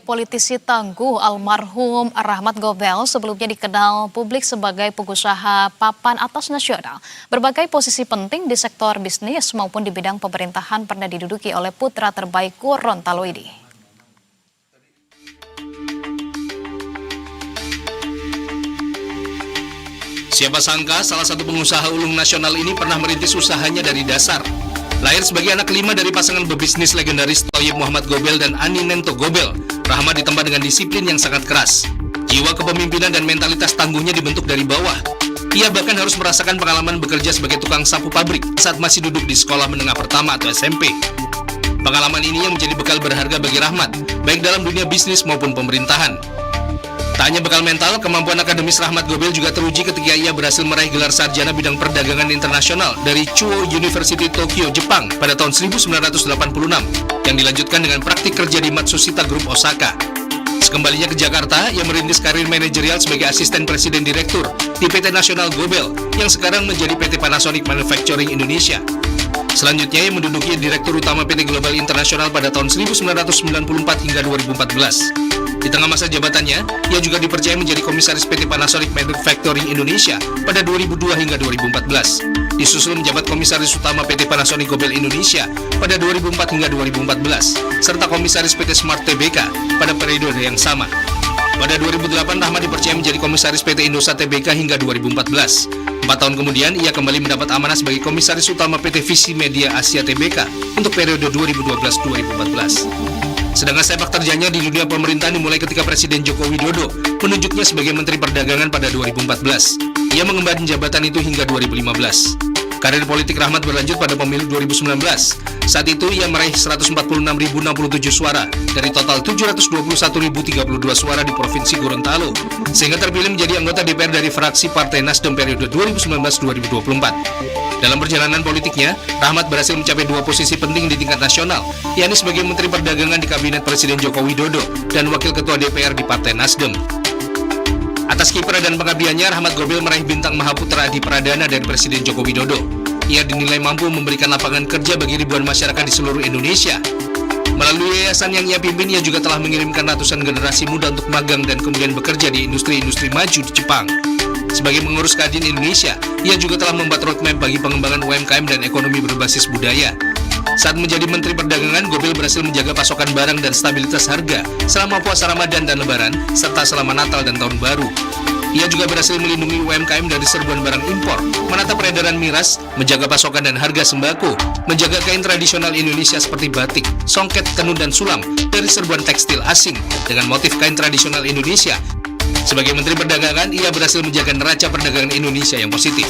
Politisi tangguh almarhum Rahmat Gobel sebelumnya dikenal publik sebagai pengusaha papan atas nasional. Berbagai posisi penting di sektor bisnis maupun di bidang pemerintahan pernah diduduki oleh putra terbaik Gorontalo ini. Siapa sangka salah satu pengusaha ulung nasional ini pernah merintis usahanya dari dasar. Lahir sebagai anak kelima dari pasangan pebisnis legendaris Thoyib Muhammad Gobel dan Ani Nento Gobel, Rahmat ditempa dengan disiplin yang sangat keras. Jiwa kepemimpinan dan mentalitas tangguhnya dibentuk dari bawah. Ia bahkan harus merasakan pengalaman bekerja sebagai tukang sapu pabrik saat masih duduk di sekolah menengah pertama atau SMP. Pengalaman ini yang menjadi bekal berharga bagi Rahmat, baik dalam dunia bisnis maupun pemerintahan. Tak hanya bekal mental, kemampuan akademis Rahmat Gobel juga teruji ketika ia berhasil meraih gelar sarjana bidang perdagangan internasional dari Chuo University Tokyo, Jepang pada tahun 1986, yang dilanjutkan dengan praktik kerja di Matsushita Group Osaka. Sekembalinya ke Jakarta, ia merintis karir manajerial sebagai asisten presiden direktur di PT Nasional Gobel, yang sekarang menjadi PT Panasonic Manufacturing Indonesia. Selanjutnya, ia menduduki direktur utama PT Global Internasional pada tahun 1994 hingga 2014. Di tengah masa jabatannya, ia juga dipercaya menjadi komisaris PT Panasonic Manufacturing Indonesia pada 2002 hingga 2014. Disusul menjabat komisaris utama PT Panasonic Gobel Indonesia pada 2004 hingga 2014, serta komisaris PT Smart Tbk pada periode yang sama. Pada 2008, Rahmat dipercaya menjadi komisaris PT Indosat Tbk hingga 2014. 4 tahun kemudian, ia kembali mendapat amanah sebagai komisaris utama PT Visi Media Asia Tbk untuk periode 2012-2014. Sedangkan sepak terjangnya di dunia pemerintahan dimulai ketika Presiden Joko Widodo menunjuknya sebagai Menteri Perdagangan pada 2014. Ia mengemban jabatan itu hingga 2015. Karir politik Rahmat berlanjut pada pemilu 2019. Saat itu ia meraih 146.067 suara dari total 721.032 suara di Provinsi Gorontalo, sehingga terpilih menjadi anggota DPR dari fraksi Partai Nasdem periode 2019-2024. Dalam perjalanan politiknya, Rahmat berhasil mencapai 2 posisi penting di tingkat nasional, yakni sebagai Menteri Perdagangan di Kabinet Presiden Joko Widodo dan Wakil Ketua DPR di Partai Nasdem. Atas kiprah dan pengabdiannya, Rahmat Gobel meraih bintang Mahaputra Adi Pradana dari Presiden Joko Widodo. Ia dinilai mampu memberikan lapangan kerja bagi ribuan masyarakat di seluruh Indonesia. Melalui yayasan yang ia pimpin, ia juga telah mengirimkan ratusan generasi muda untuk magang dan kemudian bekerja di industri-industri maju di Jepang. Sebagai pengurus Kadin Indonesia, ia juga telah membuat roadmap bagi pengembangan UMKM dan ekonomi berbasis budaya. Saat menjadi Menteri Perdagangan, Gobel berhasil menjaga pasokan barang dan stabilitas harga selama puasa Ramadan dan Lebaran, serta selama Natal dan Tahun Baru. Ia juga berhasil melindungi UMKM dari serbuan barang impor, menata peredaran miras, menjaga pasokan dan harga sembako, menjaga kain tradisional Indonesia seperti batik, songket, tenun, dan sulam dari serbuan tekstil asing dengan motif kain tradisional Indonesia. Sebagai Menteri Perdagangan, ia berhasil menjaga neraca perdagangan Indonesia yang positif.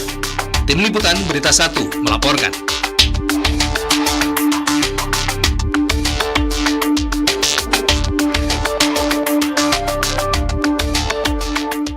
Tim Liputan Berita 1 melaporkan.